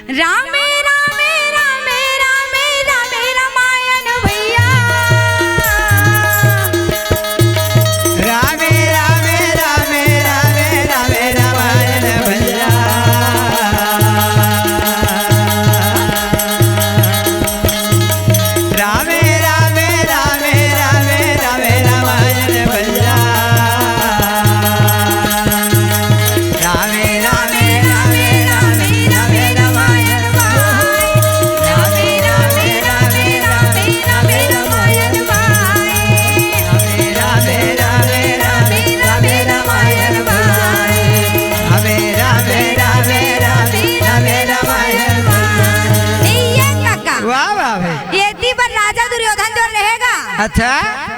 रामे रामे रामे रामे रामे रामायण भैया रामे रामे रामे रामे रामे रामायण भैया रामे रामे रामे रामे रामे रामायण भैया रामे रामे रामे रामे रामे रामायण रामे रामे रामे रामे रामे रामायण रामे रामे रामे रामे रामायण रामे रामे रामे रामे रामे रामायण ये काका वाह वाह भाई ये पर राजा दुर्योधन जो रहेगा अच्छा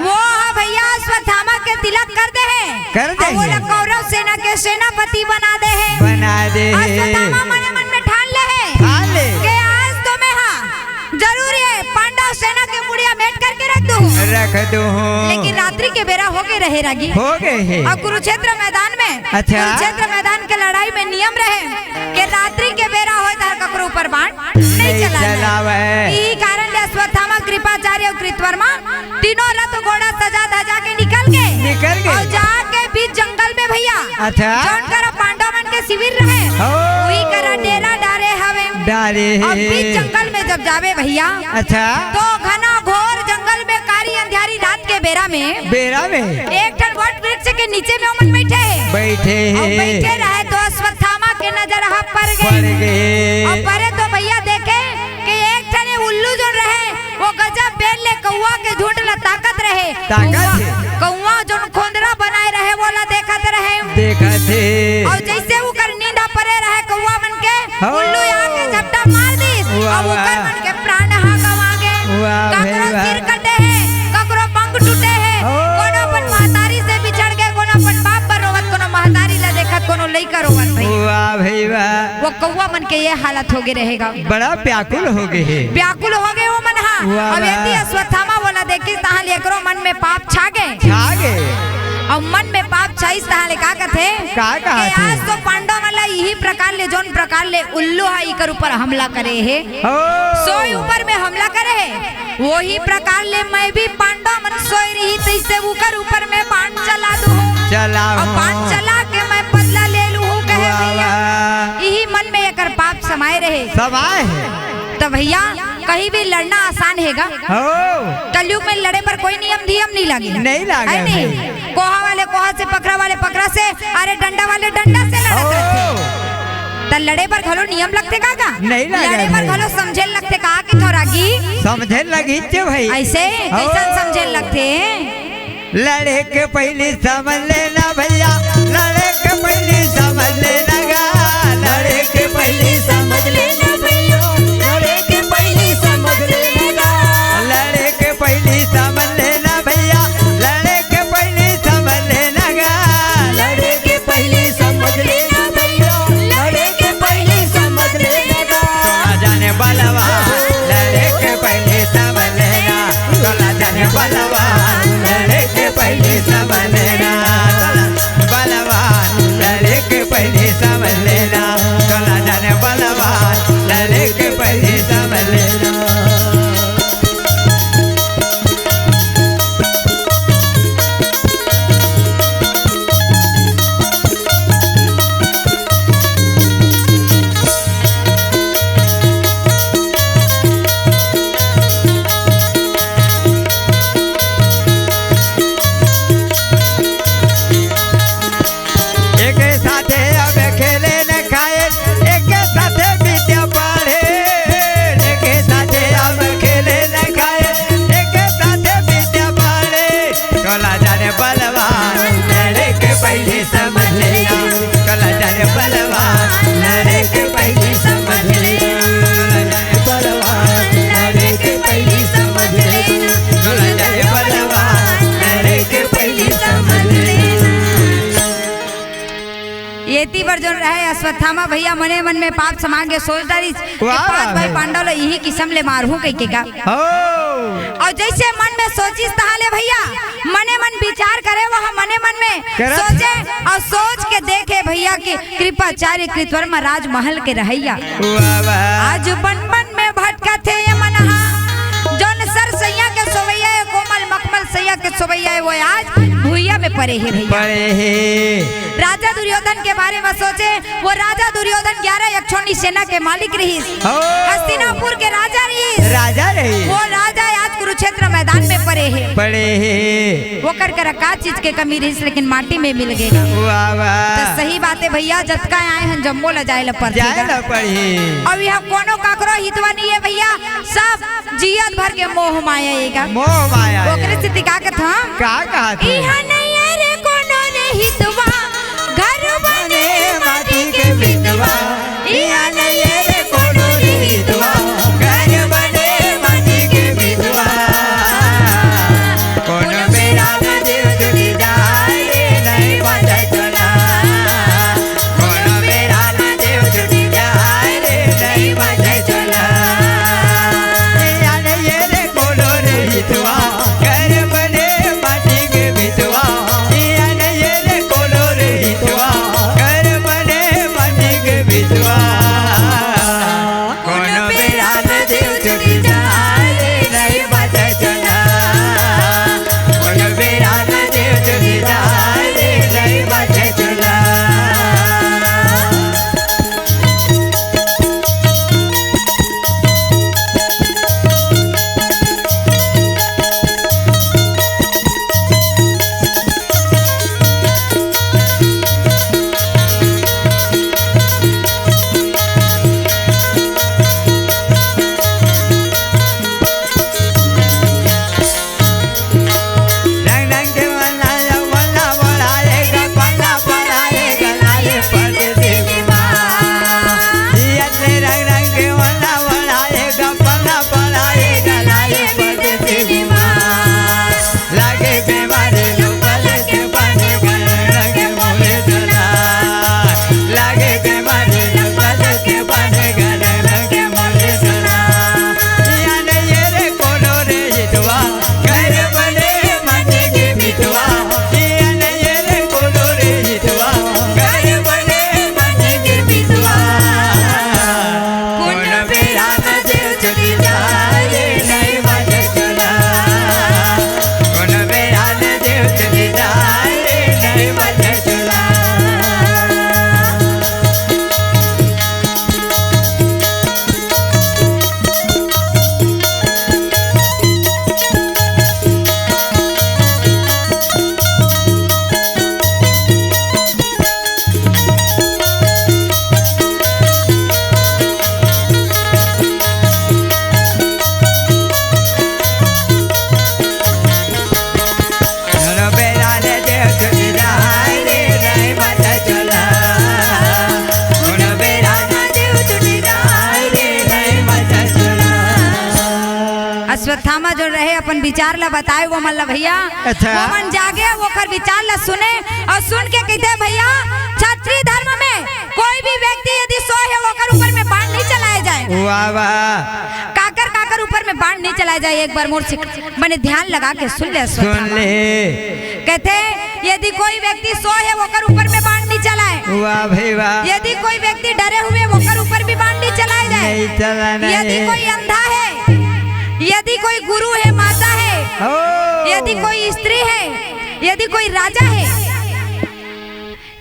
वो है भैया अश्वत्थामा के तिलक कर दे है कर दे और वो लोग कौरव सेना के सेनापति बना दे है बना दे अश्वत्थामा मन मन में ठान ले है ठान ले कि आज तो मैं हाँ जरूरी है पांडव सेना के मुड़िया मेट करके रख दूं लेकिन रात्रि के बेरा हो गए रहे रागी हो गए है और कुरुक्षेत्र मैदान में अच्छा कुरुक्षेत्र मैदान के लड़ाई में नियम रहे कि रात्रि के बेरा हो तार ककरो ऊपर बाण नहीं चलावे यही कारण ले अश्वत्थामा कृपाचार्य और कृतवर्मा तीनों रथ घोड़ा सजा धजा के निकल गए और जाके बीच जंगल में भैया अच्छा जौन कर पांडव मन के शिविर रहे वही करा डेरा डारे हवे डारे और बीच जंगल में जब जावे भैया अच्छा तो घना घोर जंगल में कारी अंधियारी रात के बेरा में एक टन वट वृक्ष के नीचे में अमन बैठे रहे तो अश्वत्थामा के नजर हम पड़ गए और परे तो भैया देखे कि एक टन उल्लू जो रहे वो गजब बेल ले कौवा के झुंड ला ताकत रहे कौवा जो खोंदरा बनाए रहे वो ला देखत रहे और जैसे वो कर नींदा परे रहे कौवा मन के उल्लू आके झपटा मार दी और वो कर मन के प्राण हा गवा गए ककरो सिर कटे है ककरो पंख टूटे है कोनो अपन महतारी से बिछड़ गए कोनो अपन बाप पर रोवत कोनो महतारी ला देखत कोनो लइका रोवत भाई वाह भाई वाह वो कौवा मन के ये हालत हो गए रहेगा बड़ा व्याकुल हो गए व्याकुल हो गए वो मन हा अब यदि अश्वत्थामा बोला देखी तहां लेकरो मन में पाप छा गए और मन में पाप छाई तहां का कथे आज तो पांडव वाला यही प्रकार ले जोन प्रकार ले उल्लू हा इकर ऊपर हमला करे है सोई ऊपर में हमला करे है वही प्रकार ले मैं भी पांडव मन सोई रही तैसे ऊपर ऊपर में बाण चला दूं और बाण चला के मैं बदला ले लूं कहे भैया यही मन में एकर पाप समाये रहे तो भैया कहीं भी लड़ना आसान हैगा कलयुग में लड़े पर कोई नियम धियम नहीं लगे नहीं कोहा वाले कोहा से पकड़ा वाले पकड़ा से अरे डंडा वाले डंडा से लड़ते तो लड़े पर घलो नियम लगते काका नहीं लड़े पर घलो समझे लगते का कि थोरागी समझे लगी भाई ऐसे कैसा समझे लगते लड़े के पहले समझ लेना भैया लड़े के पहले समझ लेना लड़े के पहले समझ लेना भैया लड़े के पहले समझ लेना लड़े के पहले समझ लेना भैया लड़े के पहले समझ लेना लड़े के पहले समझ लेना भैया लड़े के पहले समझ लेना तोला जाने बलवा लड़े के पहले समझ लेना तोला जाने बलवा लड़े के पहले समझ लेना बलवान लड़े के पहले समझ लेना तोला जाने बलवान लड़े के पहले समझ लेना एती पर जो रहे अश्वत्थामा भैया मने मन में पाप समांगे सोच डाली पांच भाई पांडव ले यही किस्म ले मारू कह के का और जैसे मन में सोचिस तहाले भैया मने मन विचार करे वह मने मन में सोचे और सोच के देखे भैया की कृपाचार्य कृतवर्मा राजमहल के रहैया आज बन बन में भटका थे ये मनहा जोन सर सैया के सोवैया है कोमल मखमल सैया के सोवैया है वो आज भूइया में पड़े है भैया। राजा दुर्योधन के बारे में सोचे वो राजा दुर्योधन 11 यक्षोणी सेना के मालिक रही, हस्तिनापुर के राजा रही वो राजा आज कुरुक्षेत्र मैदान में पड़े है वो कर कर का चीज के कमी रही लेकिन माटी में मिल गई। तो सही बात है भैया जतका आए हैं जम्मो ल जाए अब यहाँ कोनो काकरो हितवा नहीं है भैया सब जियत भर के मोह माया ओकरे स्थिति का कथा का कहत इहा नहीं है रे कोनो रे हितवा घर बने माटी के बितवा इहा नहीं है रे कोनो रे हितवा घर बने माटी के बितवा कोनो मेरा दिल जुड़ी जाए नहीं बचा चला कोनो मेरा दिल जुड़ी जाए नहीं बचा चला इहा नहीं है रे कोनो रे हितवा घर बने माटी के बितवा इहा नहीं है रे कोनो रे हितवा घर बने माटी के बितवा कोनो मेरा दिल जुड़ी जाए नहीं बचा चला कोनो मेरा दिल जुड़ी जाए नहीं बचा चला। रंग रंग के वल्ला बढ़ाएगा पल्ला बढ़ाएगा लाले परदेसी माँ ये रंग रंग के वल्ला बढ़ाएगा पल्ला बढ़ाएगा लाले परदेसी माँ लागे बीमारी लोकल के बने गए रंग मोले चला लागे बीमारी लोकल के बने गए रंग मोले चला या नहीं ये रे कोनो रे हितवा घर बने माटी के बितवा या नहीं ये रे कोनो रे हितवा घर बने माटी के बितवा कोनो मेरा दिल जुड़ी जाए नहीं बचा चला कोनो मेरा दिल जुड़ी जाए नहीं बचा चला। कोनो मेरा दिल जुड़ी जाए नहीं बचा चला कोनो मेरा दिल जुड़ी जाए नहीं बचा चला। अश्वत्थामा जो रहे अपन विचार ला बताए वो मन ला भैया अच्छा। वो मन जागे वो कर विचार ला सुने और सुन के कहते भैया क्षत्रिय धर्म में कोई भी व्यक्ति यदि सोए है वो कर ऊपर में बाण नहीं चलाया जाए वाह वाह काकर काकर ऊपर में बाण नहीं चलाया जाए एक बार मोर से मैंने ध्यान लगा के सुन ले सुन अश्वत्थामा ले कहते यदि कोई व्यक्ति सोए है वो कर ऊपर में बाण नहीं चलाए वाह भाई वाह यदि कोई व्यक्ति डरे हुए वो कर ऊपर भी बाण नहीं चलाया जाए नहीं चला यदि नहीं कोई अंधा है यदि कोई गुरु है माता है ओ यदि कोई स्त्री है यदि कोई राजा है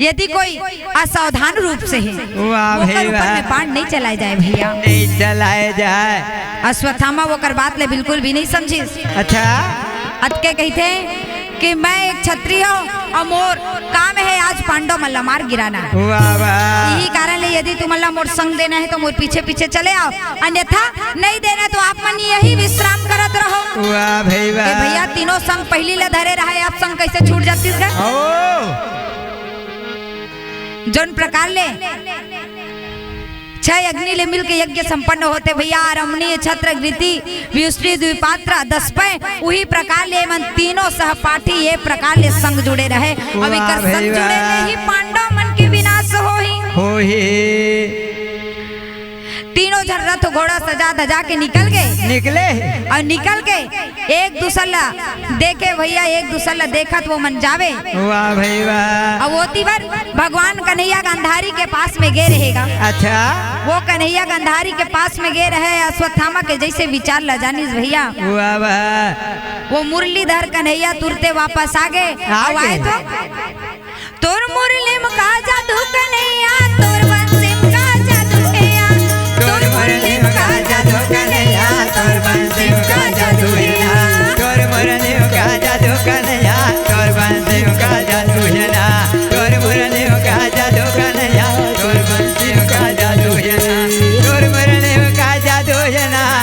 यदि कोई असावधान रूप से है वाह वो कर भाई ऊपर वाह में बाण नहीं चलाए जाए भैया। नहीं चलाए जाए अश्वत्थामा वो कर बात ले बिल्कुल भी नहीं समझी अच्छा अटके कहते कि मैं एक क्षत्रिय हूँ और मोर काम है आज पांडव मल्ला मार गिराना वाह वाह यही कारण है यदि तुम मल्ला मोर संग देना है तो मोर पीछे पीछे चले आओ अन्यथा नहीं देना तो आप मन यही विश्राम करत रहो। वाह भाई वाह भैया तीनों संग पहली ले धरे रहे आप संग कैसे छूट जाती है ओ जोन प्रकार ले 6 अग्नि ले मिल के यज्ञ संपन्न होते भैया रमणीय छत्र गृति व्युष्टि द्विपात्र 10 पे वही प्रकार ले मन तीनों सहपाठी ये प्रकार ले संग जुड़े रहे अभी कर संग जुड़े ले ही पांडव मन के विनाश हो ही तीनों जन रथ रथ घोड़ा सजा धजा के निकले और निकल के एक दूसरा देखे भैया, एक दूसरा देखत वो मन जावे। वाह भाई वाह। अब वो तिवर भगवान कन्हैया गंधारी के पास में गे रहेगा। अच्छा, वो कन्हैया गंधारी के पास में गे रहे अश्वत्थामा के जैसे विचार ला जानिस भैया। वाह वाह। वो मुरलीधर कन्हैया तुरते वापस आगे आए तो तोर मुरली में का जादू कन्हैया, तोर बंसी में का जादू हैया, तोर मुरली में का जादू कन्हैया, तोर बंसी में का जादू हैया, तोर मुरली में का जादू कन्हैया, तोर बंसी में का जादू हैया, तोर मुरली में का जादू कन्हैया, तोर बंसी में का जादू हैया, तोर मुरली में का जादू हैया,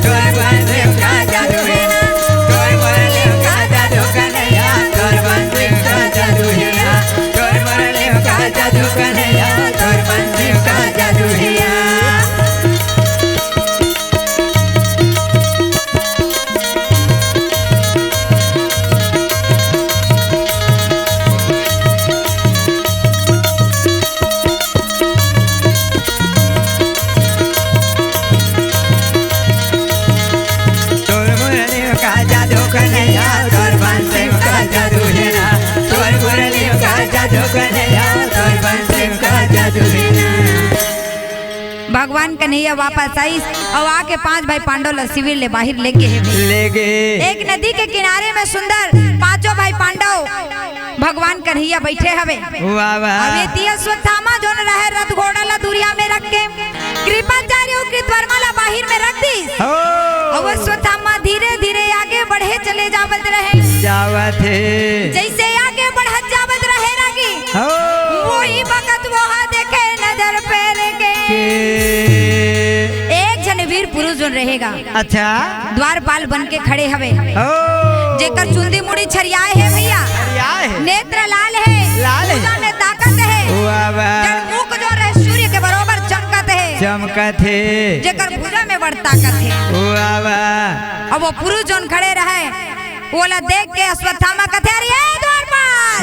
तोर बंसी में का जादू हैया, तोर मुरली में का जादू हैया, तोर बंसी में का जादू हैया, तोर मुरली में का जादू कन्हैया, तोर बंसी में का जादू हैया, तोर मुरली में का जादू कन्हैया, तोर बंसी में का जादू हैया। भगवान कन्हैया वापस आई और आके 5 भाई पांडव शिविर ले बाहर ले गए। एक नदी के किनारे में सुंदर 5 भाई पांडव भगवान कन्हैया बैठे हवे। अब अश्वत्थामा जो रहे रथ घोड़ा ला दूरिया में रख के कृपाचार्य और कृतवर्मा ला बाहर में रख दी। और अश्वत्थामा धीरे धीरे आगे बढ़े चले जावत रहे। जैसे आगे बढ़त जावत रहे रागी वही वक्त वहाँ देखे नजर पैर के एक जन वीर पुरुष जो रहेगा। अच्छा, द्वारपाल बन के खड़े हवे। जेकर चुंदी मुड़ी छरियाए है भैया, नेत्र लाल है, में ताकत है, मुख जो रहे सूर्य के बरोबर चमकत है, जेकर भुजा में बड़ ताकत है। अब वो पुरुष जो खड़े रहे बोला देख के अश्वत्थामा कथे अरे द्वारपाल,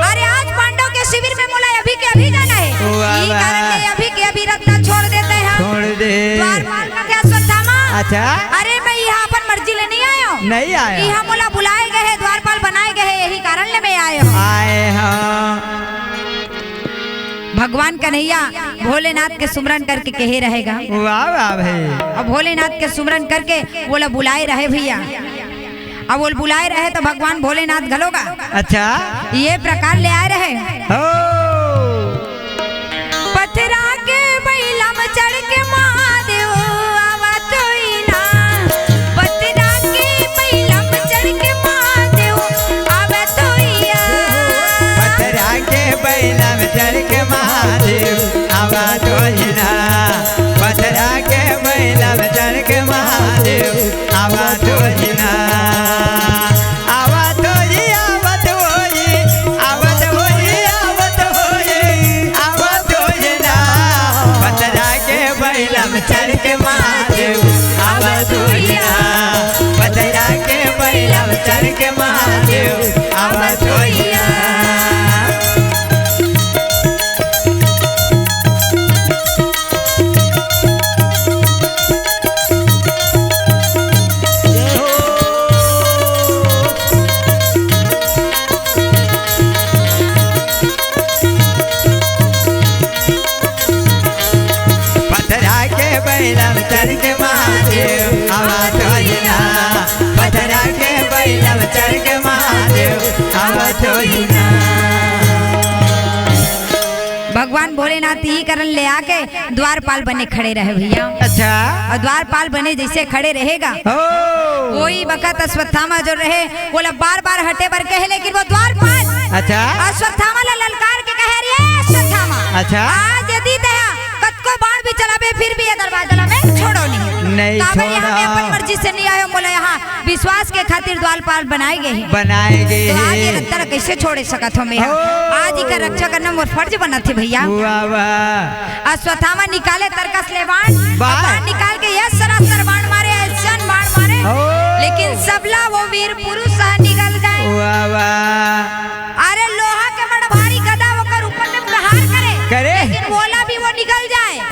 अरे आज पांडव के शिविर में मोला अभी के अभी जाना है, यही कारण ले अभी के अभी रत्ना छोड़ देते हैं। छोड़ दे। द्वारपाल कथे अश्वत्थामा, अच्छा, अरे मैं यहाँ अपन मर्जी ले नहीं आया हूँ, नहीं आया, यहाँ मोला बुलाए गए द्वारपाल बनाए गए यही कारण ले मैं आया हूँ। भगवान कन्हैया भोलेनाथ के सुमरन करके कहे रहेगा। वाह वाह भाई। अब भोलेनाथ के सुमरन करके बोला बुलाए रहे भैया। अब वो बुलाए रहे तो भगवान भोलेनाथ घलोगा। अच्छा, ये प्रकार ले आए रहे। पथरा के बैला में चढ़ के महादेव आवा तो ना, पथरा के बैला में चढ़ के महादेव आवा तो या, पथरा के बैला में चढ़ के महादेव आवा तो ना, पथरा के बैला में चढ़ के महादेव आवा तो ना, चढ़ के महादेव आवा तोइना, पथरा के बैला में चढ़ के महादेव आवा तोइना। बैला में चढ़ के महादेव आवा तोइना, पथरा के बैला में चढ़ के महादेव आवा तोइना। भगवान भोलेनाथ ही करण ले आके द्वारपाल बने खड़े रहे भैया। अच्छा, और द्वारपाल बने जैसे खड़े रहेगा वही वक्त अश्वत्थामा जो रहे बोला बार बार हटे बर कहे, लेकिन वो द्वारपाल अच्छा अश्वत्थामा ला ललकार के कहे रे अश्वत्थामा, अच्छा आज यदि दया कतको बाण भी चलाबे फिर भी ये दरवाजा में छोड़ो नहीं छोड़ा, यहाँ अपन मर्जी से नहीं आयो, बोला यहाँ विश्वास के खातिर द्वारपाल बनाए गए तो आज ये रत्ता कैसे छोड़े सकत हो मैं, आज ही का रक्षा करना मोर फर्ज बना थे भैया। अश्वत्थामा निकाले तरकस ले बाण निकाल के यह सरासर बाण मारे, ऐसा बाण मारे, लेकिन सबला वो वीर पुरुष निकल गए। अरे लोहा के बड़ा भारी गदा होकर ऊपर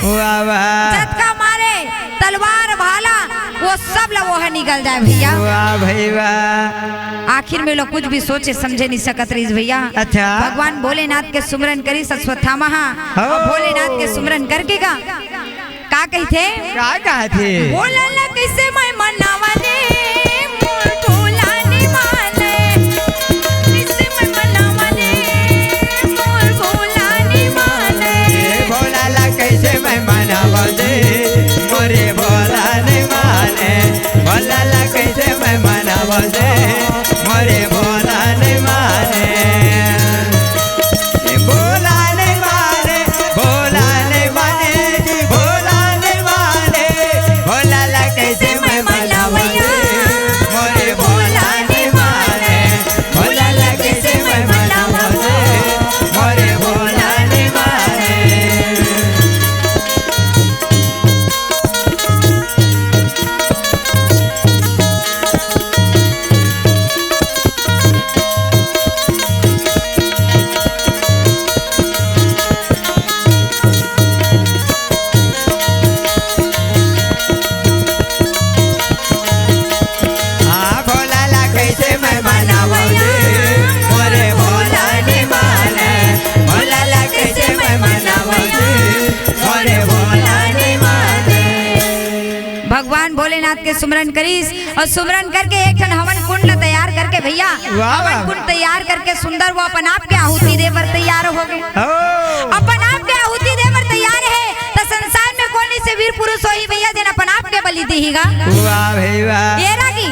वाह वाह झटका मारे तलवार भाला वो सब लोग वह निकल जाए भैया। वाह भाई वाह। आखिर में लोग कुछ भी सोचे समझे नहीं सकत रही भैया। अच्छा भगवान भोलेनाथ के सुमरन करी अश्वत्थामा और भोलेनाथ के सुमरन करके का कही थे क्या थे बोला कैसे मैं मनावने मोर भोला ने माने कैसे मैं मनावने मोर भोला ने माने भोला ला कैसे मैं मनावने मोरे भोला ने माने भोला ला कैसे मैं मनावने मोरे भोला ने माने भोला ने माने भोला ने माने भोला ने माने भोला ला कैसे मैं मनावने मोरे भोला ने माने भोला ला कैसे मैं मनावने मोरे भोला ने माने। भगवान भोलेनाथ के सुमरन करीस और सुमरन करके एक ठन हवन कुंड तैयार करके भैया हवन कुंड तैयार करके सुंदर वो अपन आप के आहुति देवर तैयार हो गए। अपन आप के आहुति देवर तैयार है तो संसार में कौन से वीर पुरुष हो ही भैया जिन अपन आप के बलि देगा। वाह भाई वाह। ये रागी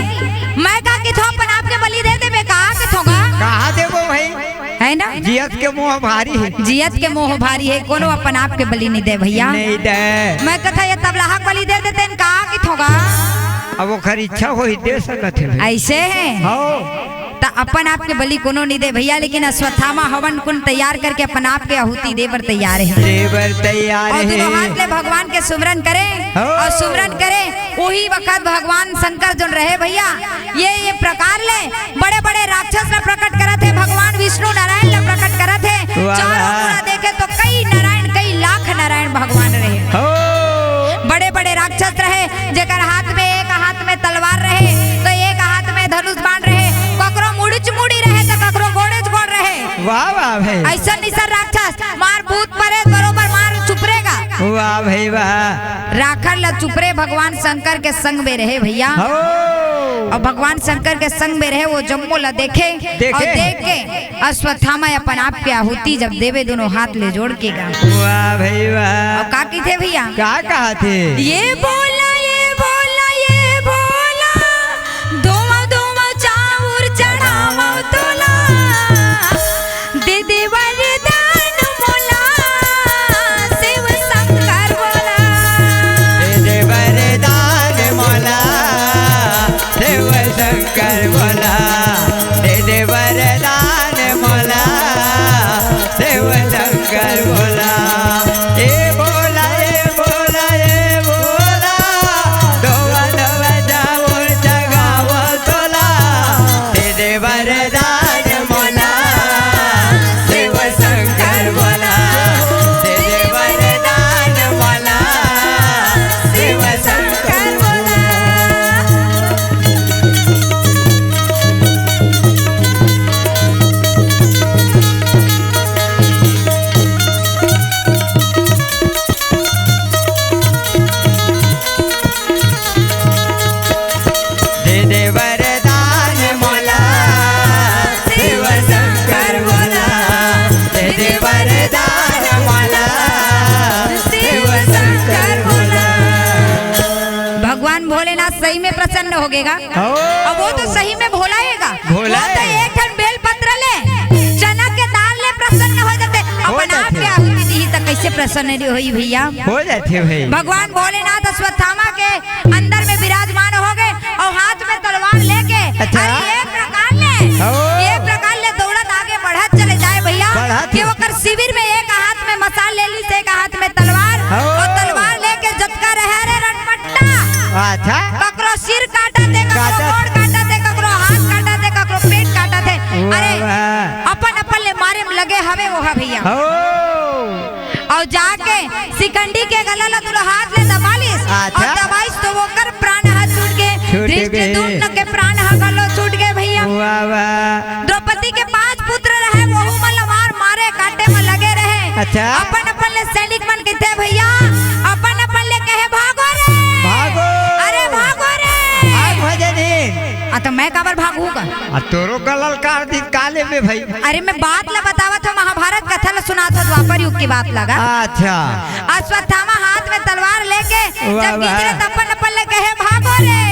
मैं कहा कि थो अपन आप के बलि दे देबे कहा के थोगा कहा देबो भाई है ना जियत के मोह भारी है जियत के मोह भारी है कोनो अपन आप के बलि नहीं दे भैया नहीं दे मैं कथा ये तबलाहा बलि दे देते कहा कि थोगा अब वो खरी इच्छा हो ही दे सकत है ऐसे है तो अपन आप के बलि कोनो नहीं दे भैया लेकिन अश्वत्थामा हवन कुंड तैयार करके अपन आप के आहुति देवर तैयार है देवर तैयार और है दोनों हाथ ले भगवान के सुमरन करे और सुमरन करे वही वक्त भगवान शंकर जो रहे भैया ये प्रकार ले बड़े बड़े राक्षस ने प्रकट करा थे भगवान विष्णु नारायण ने प्रकट करा थे चारों पूरा देखे तो कई नारायण कई लाख नारायण भगवान रहे बड़े बड़े राक्षस रहे जेकर हाथ में एक हाथ में तलवार रहे तो एक हाथ में धनुष बाण रहे ककरो मुड़िच मुड़ी रहे तो ककरो गोड़ेच गोड़ रहे। वाह वाह भाई ऐसा निसर राक्षस मार भूत परे बरोबर मार चुपरेगा। वाह भाई वाह। राखल ला चुपरे भगवान शंकर के संग में रहे भैया और भगवान शंकर के संग में रहे वो जम्मू ला देखे और देख के अश्वत्थामा अपन आप के आहुति जब देवे दोनों हाथ ले जोड़ के गा। वाह भाई वाह। और काकी थे भैया क्या कहा थे ये बोला ये बोला ये बोला दोवा दोवा चाउर चढ़ावा तोला दे दे वरदान मोला शिव शंकर बोला दे दे वरदान मोला शिव शंकर बोला दे दे वरदान मोला शिव शंकर बोला ए बोला ए बोला ए बोला दोवा दोवा जाऊर जगाव तोला दे दे वरदान मोला शिव शंकर बोला दे दे वरदान मोला शिव शंकर बोला। दे दे वरदान मोला शिव शंकर बोला दे दे वरदान मोला शिव शंकर बोला। भगवान भोलेनाथ सही में प्रसन्न हो गएगा अब वो तो सही में भोलाएगा भोला वो तो एक ठन बेल पत्र ले चना के दाल ले प्रसन्न हो जाते अपन आप के आहुति दी तो कैसे प्रसन्न होई भैया हो जाते भाई। भगवान भोलेनाथ अश्वत्थामा के अंदर में विराजमान हो गए और हाथ में तलवार लेके अच्छा। एक प्रकार ले दौड़त आगे बढ़त चले जाए भैया कि वो कर शिविर में एक हाथ में मसाल ले ली से एक हाथ में तलवार और तलवार लेके जतका रहे रे रटपट्टा अच्छा ककरो सिर काटा थे ककरो गोड़ काटा थे ककरो हाथ काटा थे ककरो पेट काटा थे अरे अपन अपन ले मारे में लगे हवे वो भैया और जाके शिखंडी के गला ला तुलो हाथ ले दबालिस और दबाइस तो वो कर प्राण हाथ छूट गए, धृष्टद्युम्न के प्राण हा गलो छूट गए भैया। द्रौपदी के 5 पुत्र रहे, वहु मल्लवार मारे काटे में लगे रहे। अपन अपन ले सैनिक मन कहते भैया, अपन अपन ले कहे भागो रे भागो, अरे भागो रे भजनी तो मैं काबर भागूगा, तोरो गलल काट दी काले में भाई। अरे मैं बात ला बतावत हूँ, महाभारत कथा ला सुनात हूँ, द्वापर युग की बात लगा। अच्छा अश्वत्थामा हाथ में तलवार लेके जब गिरे तपन अपन ले कहे भागो रे,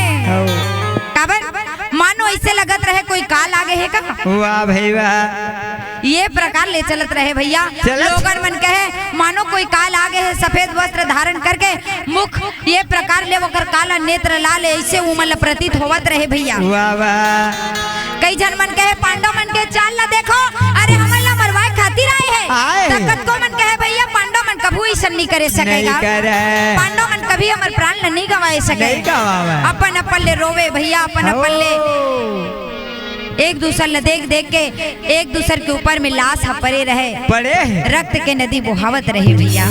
काबर मानो ऐसे लगत रहे कोई काल आगे है का। वाह भाई वाह, ये प्रकार ले चलत रहे भैया। लोगन मन कहे मानो कोई काल आगे है, सफेद वस्त्र धारण करके मुख ये प्रकार ले वकर काला नेत्र लाल ऐसे उमल प्रतीत होवत रहे भैया। वाह वाह, कई जन मन कहे पांडव मन के चाल ला देखो, अरे हमन ला मरवाए खातिर आए हैं। तकत को मन कहे भैया पांडव मन कभी ऐसा नहीं करे सकेगा, पांडव मन कभी हमर प्राण ला नहीं गवाए सकेगा। अपन अपन ले रोवे भैया, अपन अपन ले एक दूसर ल देख देख के एक दूसर के ऊपर में लाश पड़े रहे, रक्त के नदी बहावत रहे भैया।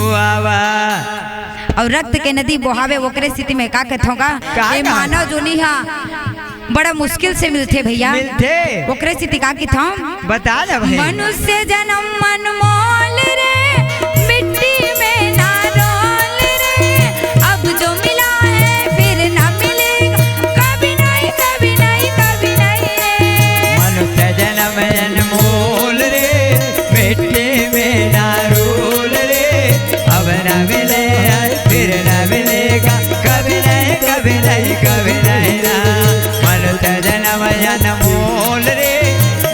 और रक्त के नदी बहावे ओकरे स्थिति में का कहत होगा, ये मानव जोनी हा बड़ा मुश्किल से मिलते भैया। ओकरे स्थिति का कहत हम बता दे भाई। मनुष्य जन्म मनमोल रे, मिट्टी में ना रोल रे, अब जो मिला है फिर ना मिलेगा, कभी नहीं कभी नहीं कभी नहीं। मनुष्य जन्म अनमोल रे, मिट्टी में ना रोल रे, अब ना मिले फिर ना मिलेगा, कभी नहीं कभी नहीं कभी नहीं ना। मनुष्य जन्म अनमोल रे,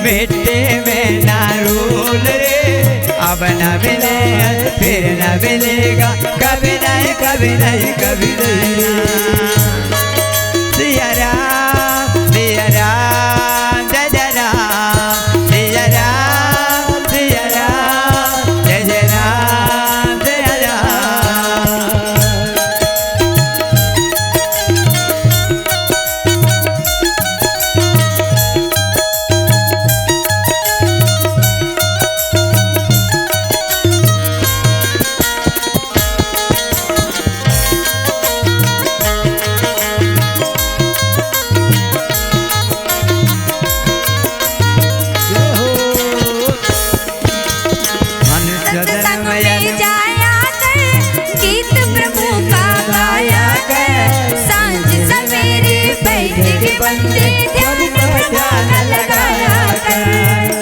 मिट्टी में ना रोल रे, अब ना मिले फिर ना मिलेगा, कभी नहीं कभी नहीं कभी नहीं। सिया राम सिया राम जय जय राम, सिया राम सिया राम जय जय राम जय राम।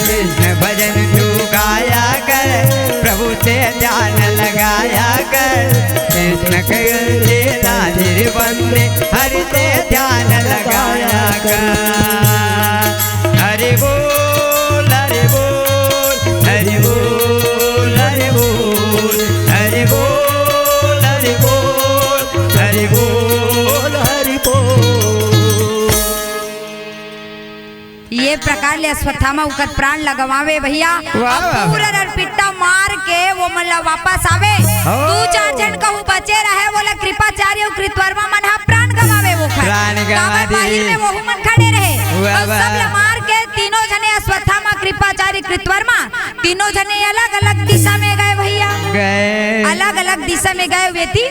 कृष्ण भजन तू गाया कर, प्रभु से ध्यान लगाया कर, कृष्ण के नाधिर बंदे हरि से ध्यान लगाया कर। हरि बोल हरि बोल हरि बोल हरि बोल हरि बोल हरि बोल हरि बोल हरि बोल। ये प्रकार ले अश्वत्थामा उकत प्राण लगवावे भैया। पूरा पिट्टा मार के वो मतलब वापस आवे, 2-4 जन कहूँ बचे रहे, बोला कृपाचार्य और कृतवर्मा मन हा प्राण गवावे, वो बाहिर में वो मन खड़े रहे और सब मार के तीनों जने अश्वत्थामा कृपाचार्य कृतवर्मा तीनों जने अलग अलग दिशा में गए भैया, अलग अलग दिशा में गए व्यक्ति।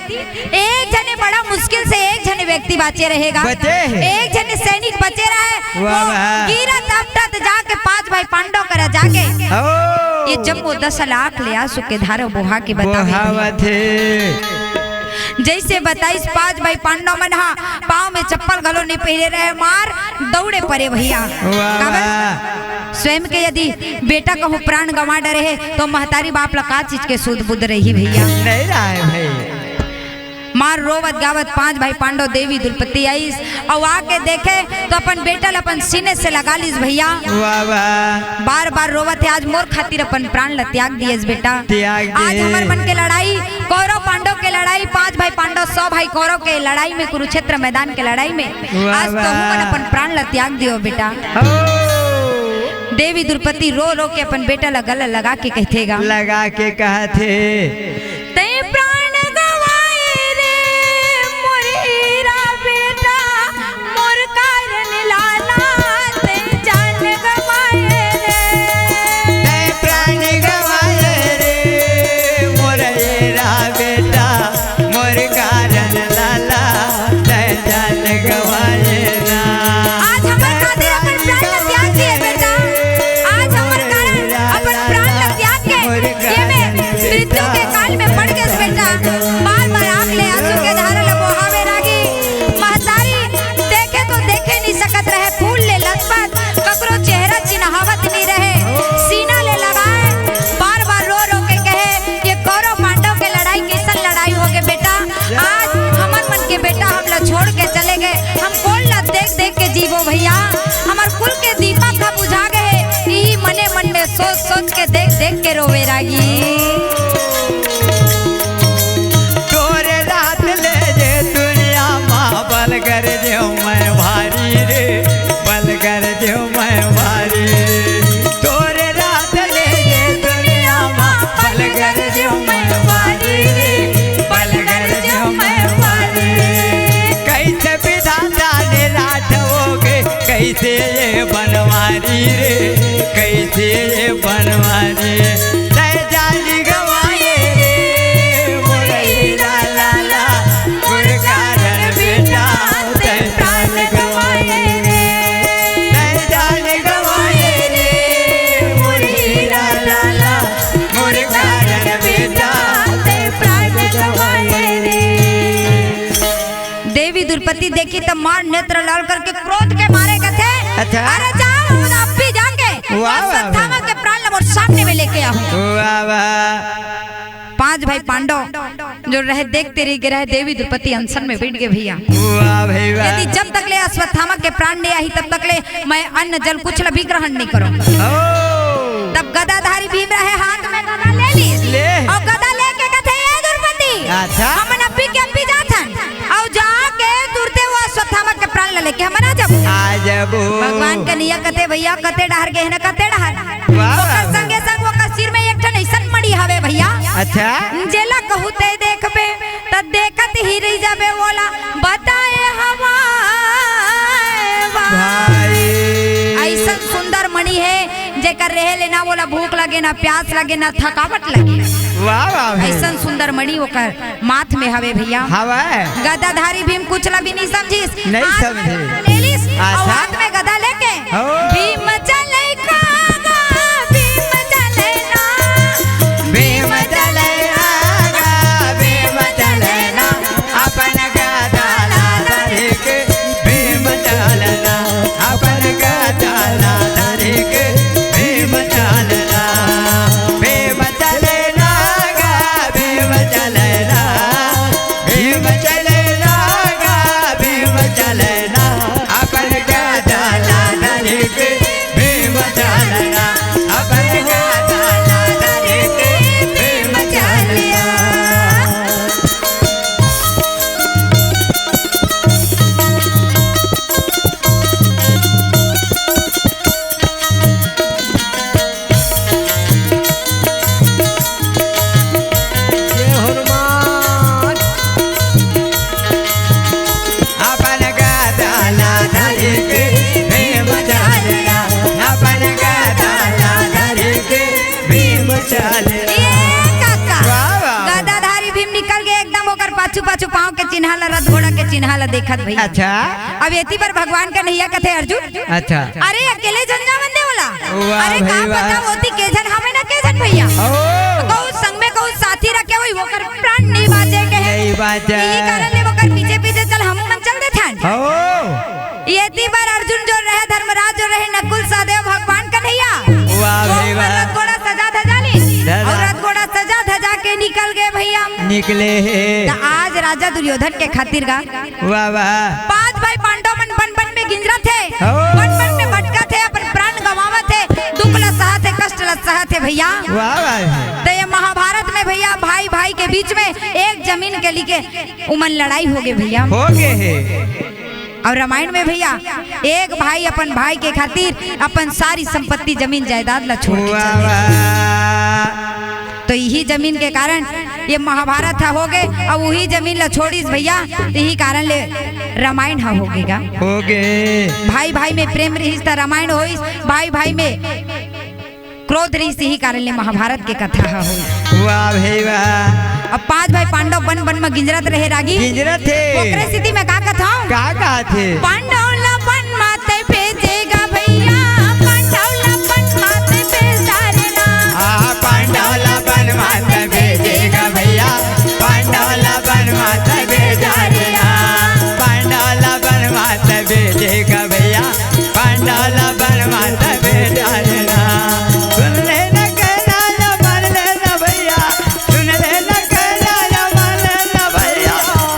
एक जने बड़ा मुश्किल से एक जने व्यक्ति बचे रहेगा, एक जने सैनिक बचे रहे, गिरा तपटत जाके 5 भाई पांडव करा जाके ये जब वो 10 लाख ले आंसू के धारा बोहा के बतावे, जैसे 5 भाई पांडव मन हा पाँव में चप्पल घलो नहीं पहने रहे, मार दौड़े पड़े भैया। स्वयं के यदि बेटा कहूँ प्राण गंवा डरे तो महतारी बाप ला का चीज के सूद बुद्ध रही भैया, नहीं रहा है भाई। मार रोवत गावत 5 भाई पांडव देवी द्रौपदी आई और आके देखे तो अपन बेटल अपन सीने से लगा लीस भैया। बार बार रोवत है, आज मोर खातिर अपन प्राण ला त्याग दिए बेटा। आज हमार मन के लड़ाई कौरव पांडव के लड़ाई, 5 भाई पांडव 100 भाई कौरव के लड़ाई में, कुरुक्षेत्र मैदान के लड़ाई में आज तो हम अपन प्राण ला त्याग दियो बेटा। देवी द्रौपदी रो रो के अपन बेटा ला गला लगा के कहतेगा, लगा के कहते बनवारी रे कैसे बनवारी तय जाली गवाए रे मोरैया लाला गुरकारन बेटा तय प्राण गवाए रे तय जाली गवाए रे मोरैया लाला गुरकारन बेटा तय प्राण गवाए रे। देवी द्रौपदी देखी तो मार नेत्र लाल करके क्रोध के मारे थे। अच्छा। अरे जाओ आप भी जाके अश्वत्थामा के प्राण लो सामने में लेके आओ। पांच भाई पांडव जो रहे देखते रहे देवी द्रौपदी अनशन में बैठ गए भैया। यदि जब तक ले अश्वत्थामा के प्राण नहीं आई तब तक ले मैं अन्न जल कुछ भी ग्रहण नहीं करूं। तब गदाधारी भीम रहे हाथ में गदा ले ली और गदा लेके कथे ये द्रौपदी अच्छा हमन अभी के अभी जाथन और जाके तुरते वो अश्वत्थामा के प्राण लेके हम ना जब भगवान के निया कथे भैया कथे डहर गए न कथे डहर ओकर संगे संग ओकर सिर में एक ठन ऐसन मड़ी हवे भैया। अच्छा जेला कहू ते देखबे त देखत ही रह जाबे बोला बताए हमारे भाई ऐसन सुंदर मणि है जेकर रहे लेना बोला भूख लगे ना प्यास लगे ना थकावट लगे। ऐसन सुंदर मणि ओकर माथ में हवे भैया। गदाधारी भीम कुछ भी नहीं समझिस नहीं समझे ले लिस और हाथ में गदा लेके भीम चले कागा भीम चले ना भीम चले आगा भीम चले ना अपन गदा धरे के भीम चलना अपन गदा धरे के भीम चलना भीम चले ना गा भीम चले ना भीम चले ना गा भीम चले ना अपन गदा धरे के भीम चलना अपन गदा धरे के भीम चलिया। अपन गदा धरे के भीम चलिया अपन गदा धरे के भीम चलिया। ये काका गदाधारी भीम निकल गए एकदम ओकर पाछू पाछू पांव के चिन्हा ला रथ घोड़ा के चिन्हा ला देखत भैया। अच्छा अब एती पर भगवान का नैया कथे अर्जुन अच्छा अरे अकेले जन जा बंदे वाला वाह अरे का भाई वाह। पता होती के जन हमें ना के जन भैया कहू संग में कहू साथी रखे हुई ओकर प्राण नहीं बाजे के है नहीं बाजे। यही कारण ले ओकर पीछे पीछे चल हम मन चल दे थन एती पर अर्जुन जो रहे धर्मराज जो रहे नकुल सहदेव भगवान का नैया वाह भाई वाह। रथ घोड़ा सजा धजा ली और रथ घोड़ा सजा धजा के निकल गए भैया निकले तो आज राजा दुर्योधन के खातिर गा वाह वाह पांच भाई पांडव मन बन बन में गिंजरा थे बन बन में भटका थे अपन प्राण गवावा थे दुख ल सहा थे कष्ट ल सहा थे भैया। वाह वाह तो ये महाभारत में भैया भाई भाई के बीच में एक जमीन के लिए उमन लड़ाई हो गई भैया। हो गए है और रामायण में भैया एक भाई अपन भाई के खातिर अपन सारी संपत्ति जमीन जायदाद ला छोड़ के वाह चल गए। वाह तो यही जमीन के कारण ये महाभारत था हो गए और वही जमीन ला छोड़ीस भैया यही कारण ले रामायण हो गएगा। हो गए भाई भाई में प्रेम रही रामायण हो भाई भाई में क्रोध रही यही कारण ले महाभारत के कथा हुई। वाह भाई वाह। अब पांच भाई पांडव बन बन में गिंजरत रहे रागी गिंजरत थे ओकरे स्थिति में का कथा का थे पांडव ला बन माते भेजेगा भैया पांडव ला बन माते भेजारेगा पांडव ला बन माता भेजेगा भैया पांडव ला बन माता भेजारेगा पांडव ला बन माता भेजेगा भैया पांडव ला बन माता भेजारेगा। सुन ले न कहना न मान लेना भैया सुन ले न कहना न मान लेना भैया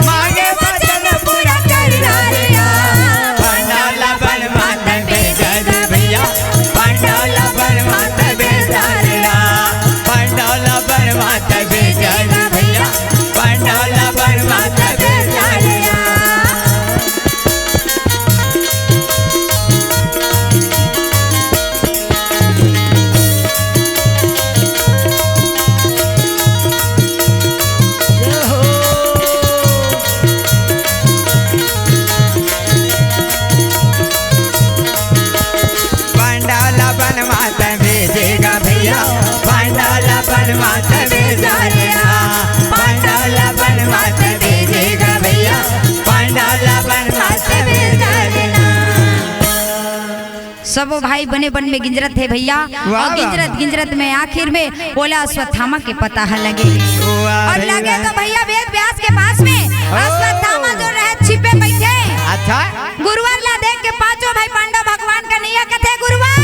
मांगे वचन पूरा कर डालिया। सब भाई बने बन में गिंजरत है भैया। और गिंजरत गिंजरत में आखिर में बोला अश्वत्थामा के पता लगे। और लगे तो भैया वेद व्यास के पास में अश्वत्थामा जो रहे छिपे बैठे। अच्छा गुरुवार ला देख के पांचों भाई पांडव भगवान का नैया कथे गुरुवार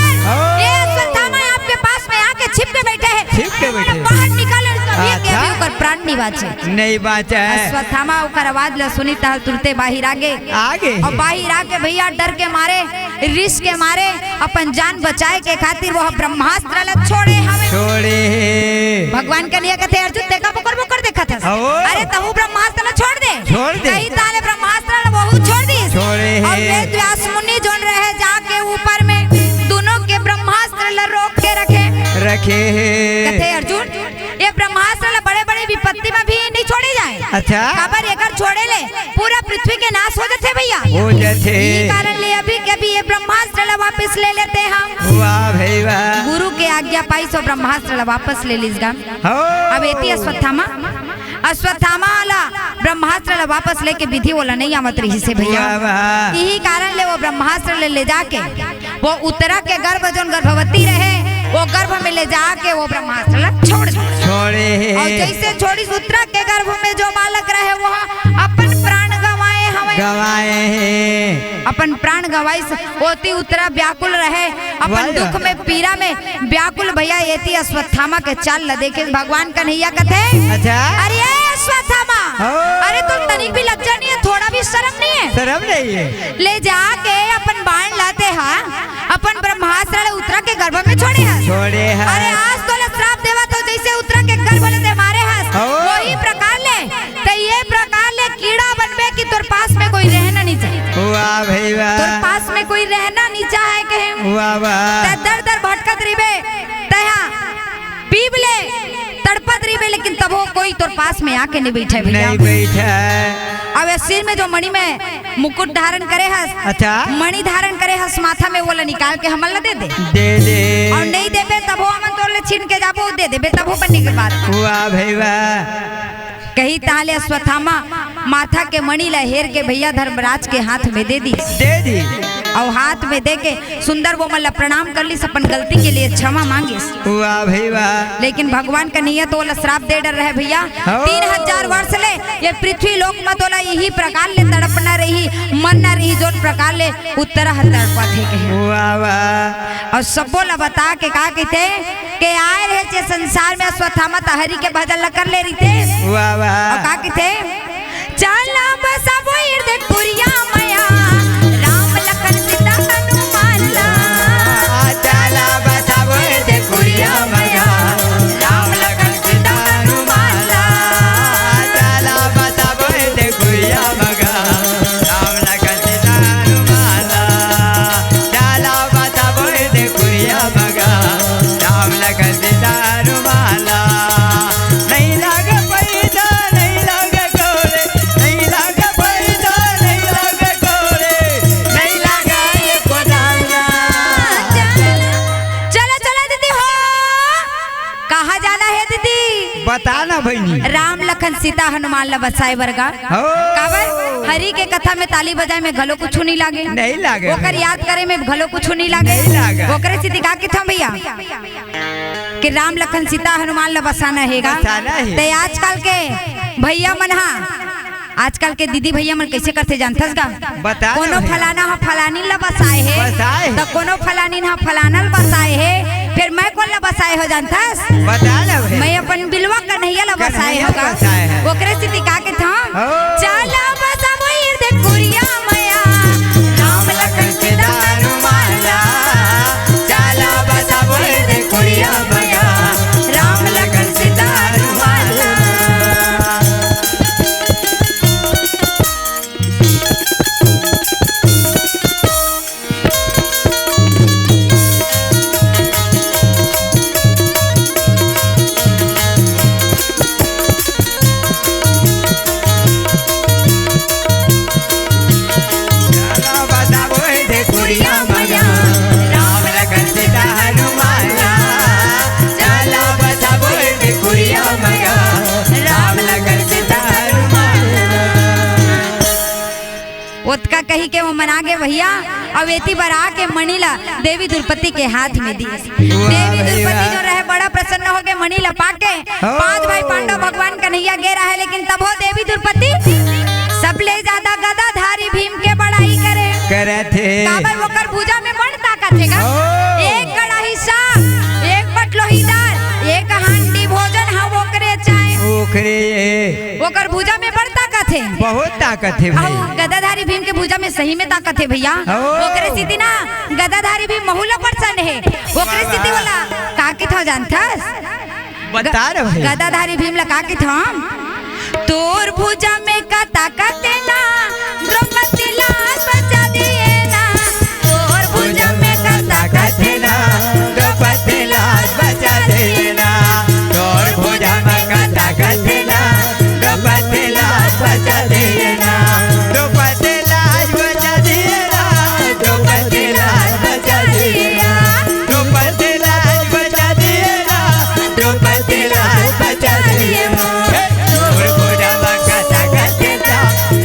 ये अश्वत्थामा आपके पास में आके छिप के बैठे हैं। छिप के बैठे बाहर निकाले प्राण नहीं बाचे नहीं बाचे। अश्वत्थामा ओकर आवाज ला सुनी ता तुरते बाहर आगे और बाहर आके भैया डर के मारे रिस के मारे अपन जान बचाए के खातिर वो ब्रह्मास्त्र ला छोड़े भगवान के लिए कहते अर्जुन देखा मुकर देखा था अरे तहु ब्रह्मास्त्र ला छोड़ दे कहीं ताले ब्रह्मास्त्र ला वो छोड़ दी और वेद व्यास मुनि जोन रहे जाके ऊपर में दोनों के ब्रह्मास्त्र ला रोक के रखे कहते अर्जुन ये ब्रह्मास्त्र ला बड़े-बड़े विपत्ति में भी नहीं छोड़े जाए। अच्छा खबर एकर छोड़े ले पूरा पृथ्वी के नाश हो जाते भैया हो जाते यही कारण ले अभी के भी ये ब्रह्मास्त्र ला वापस ले लेते हम। वाह भाई वाह गुरु के आज्ञा पाई सो ब्रह्मास्त्र ला वापस ले लीस गम। अब एती अश्वत्थामा ला ब्रह्मास्त्र ला वापस लेके विधि बोला नहीं आवत रही से भैया यही कारण ले वो ब्रह्मास्त्र ले जाके वो उत्तरा के गर्भ जोन गर्भवती रहे वो गर्भ में ले जाके वो ब्रह्मास्त्र ला छोड़े और जैसे छोड़ी उत्तरा के गर्भ में जो बालक रहे वो अपन प्राण गवाए अपन प्राण गवाई ओती उत्तरा व्याकुल रहे अपन दुख में पीड़ा में व्याकुल भैया एती अश्वत्थामा के चाल ला देखे भगवान कन्हैया कथे। अच्छा अरे अश्वत्थामा अरे तुम तनिक भी लज्जा नहीं है थोड़ा भी शर्म नहीं है ले जाके अपन बाण लाते हैं अपन ब्रह्मास्त्र उत्तरा के गर्भ में छोड़े हैं। अरे आज तो श्राप देवा तो जैसे उत्तरा के गर्भ ले मारे हैं वही प्रकार ले तो ये प्रकार ले कीड़ा बनबे कि तोर पास में कोई रहना नहीं चाहिए। वाह भाई वाह तोर पास में कोई रहना नहीं चाहे कहे वाह वाह दर दर भटकत रिबे तया पीब ले तड़पत रिबे लेकिन तब वो कोई तोर पास में आके नहीं बैठे भैया नहीं बैठा। अब सिर में जो मणि में मुकुट धारण करे हस अच्छा मणि धारण करे हस माथा में वो निकाल के हमल दे दे और नहीं देबे तब वो हम तोर ले छीन के जाबो दे देबे तब वो बनने के बाद वाह भाई वाह कही ताले अश्वत्थामा माथा के मणि ला हेर के भैया धर्मराज के हाथ में दे दी और हाथ में दे के सुंदर वो मल्ला प्रणाम कर ली अपन गलती के लिए क्षमा मांगी। वाह भाई वाह लेकिन भगवान का नियत तो श्राप दे डर रहे भैया 3000 वर्ष ले ये पृथ्वी लोक मत होला यही प्रकार ले तड़पना रही मन न रही जो प्रकार ले उत्तर तड़पा थे वाह वाह और सबो ला बता के का कहते के आए रहे जे संसार में अश्वत्थामा हरि के भजन कर ले रही थे। वाह वाह और का कहते चला बसा वो पुरिया मया राम लखन सीता हनुमान ला चला बसा वो पुरिया मया राम लखन सीता हनुमान ला चला बसा वो पुरिया मया राम लखन सीता हनुमान ला चला बसा वो पुरिया मया राम लखन सीता हनुमान ला नहीं लागे पैदा नहीं लागे गोरे नहीं लागे पैदा नहीं लागे गोरे नहीं लागा ये कोदांगा। चला चला दीदी हो कहाँ जाना है दीदी बता ना भैनी राम लखन सीता हनुमान ला बसाए वर्गा काबर हरि के कथा में ताली बजाए में घलो कुछ नहीं लागे नहीं लागे ओकर याद करे में घलो कुछ नहीं लागे ओकरे सीधी का के था भैया कि राम लखन सीता हनुमान ला बसाना हैगा ते आजकल के भैया मन आजकल के दीदी भैया मन कैसे करते जानथस गा कोनो फलाना हा फलानी ला बसाए है तो कोनो फलानी हा फलाना ला बसाए है फिर मैं कौन ला बसाए हो जानथस बता ना मैं अपन बिलवा कन्हैया ला बसाए होगा ओकरे सीधी का के था चला बसा मोर दे पुरिया मया राम लखन सीता हनुमान ला चला बसा मोर दे पुरिया मया राम लखन सीता हनुमान ला भैया अवेती बरा के मणिला देवी द्रौपदी के हाथ में दी। देवी द्रौपदी जो रहे बड़ा प्रसन्न हो गए मणिला पाके। 5 भाई पांडव भगवान कन्हैया गे रहे, लेकिन तब हो देवी द्रौपदी सबले ज्यादा गदाधारी भीम के बड़ाई करे थे। काबर वोकर भुजा में बड़ ताकत है का। एक कड़ाही साग, एक बट लोहीदार, एक हांडी भोजन हा ओकरे चाहे ओकरे ओकर भुजा में बड़ ताकत है, बहुत ताकत है भाई। गदाधारी भीम के भुजा में सही में ताकत है भैया। ओकरे स्थिति ना गदाधारी भीम बहुला परसन है। ओकरे स्थिति वाला का के था जानथस? बता रे भाई। गदाधारी भीम ला का के था तोर भुजा में का ताकत है ना द्रौपदी लाज बचा दिए ना। तोर भुजा में का ताकत है ना द्रौपदी लाज बचा देना। तोर भुजा में का ताकत है ना द्रौपदी लाज बचा देना। द्रौपदी लाज बचा देना। द्रौपदी लाज बचा देना। द्रौपदी लाज बचा देना। द्रौपदी लाज बचा देना। तोर भुजा में का ताकत है ना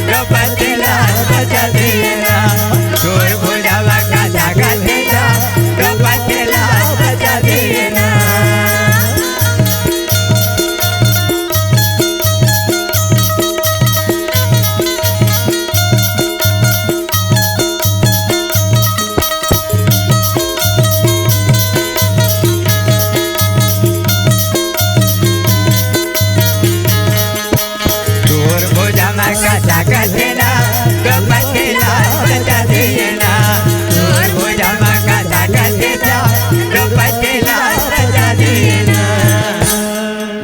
द्रौपदी लाज बचा देना। तोर भुजा में का ताकत है ना द्रौपदी लाज बचा देना। तोर भुजा में का ताकत है ना द्रौपदी लाज बचा देना। तोर भुजा में का ताकत है ना द्रौपदी लाज बचा देना।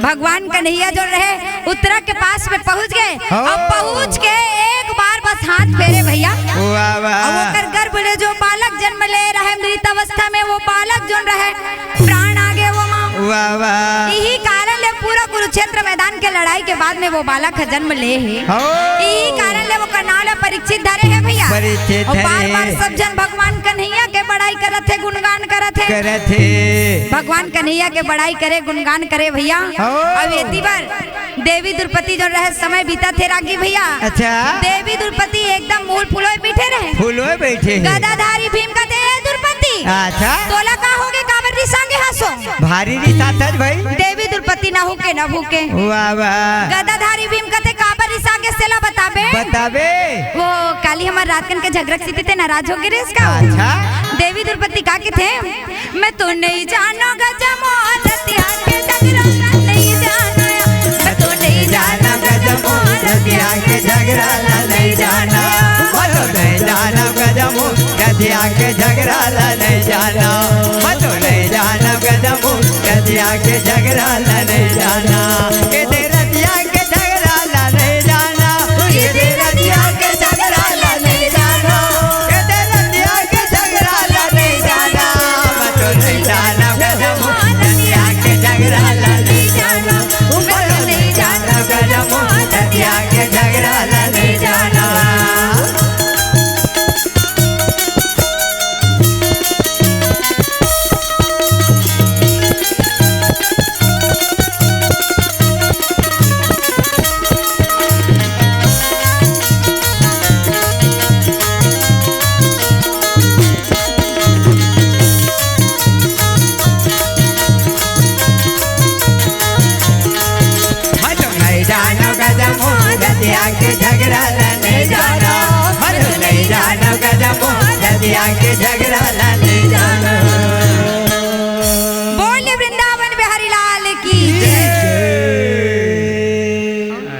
भगवान कन्हैया जो रहे उत्तरा के पास में पहुंच गए। अब पहुंच के एक बार बस हाथ फेरे भैया। वाह वाह। अब ओकर गर्भ ले जो बालक जन्म ले रहे मृत अवस्था में वो बालक जो रहे प्राण आ गए वो माँ। वाह वाह। यही कारण ले पूरा कुरुक्षेत्र मैदान के लड़ाई के बाद में वो बालक जन्म ले है। यही कारण ले वो कर्नाल परीक्षित धरे है भैया। परीक्षित और बार है। बार सब जन भगवान कन्हैया के बड़ाई करत है, गुणगान करत है। करत है। भगवान कन्हैया के बड़ाई करे, गुणगान करे भैया। अब एती बार देवी द्रौपदी जो रहे समय बीता थे रागी भैया। अच्छा। देवी द्रौपदी एकदम मूल फुलोय बैठे रहे। फूलों बैठे हैं। गदाधारी भीम का दे द्रौपदी। अच्छा। तोला का होगे काबर रिसांगे हंसो। भारी रिसात है भाई। देवी द्रौपदी ना होके ना भूके। वाह वाह। गदाधारी भीम कते काबर रिसांगे सेला बताबे। बताबे। वो काली हमार रातकन के झगड़क सीते थे नाराज हो गए रे इसका। अच्छा। देवी द्रौपदी का के थे मैं तो नहीं जानो गजमोहन रतिया के झगड़ा नहीं जानो। मैं तो नहीं जानो गजमोहन रतिया के झगड़ा नहीं जाना। मैं तो नहीं जाना गजमो रतिया के झगड़ा नहीं जाना। मैं तो नहीं जाना गजमो रतिया के झगड़ा नहीं जाना। के दे रतिया के झगड़ा नहीं जाना। के दे रतिया के झगड़ा नहीं जाना। के दे रतिया के झगड़ा नहीं जाना। मैं तो नहीं जाना गजमो रतिया के झगड़ा नहीं जाना। मैं तो नहीं जाना गजमो रतिया के झगड़ा नहीं जाना। मैं तो नहीं जाना गजमो रतिया के झगड़ा नहीं जाना। मैं तो नहीं जाना गजमो रतिया के झगड़ा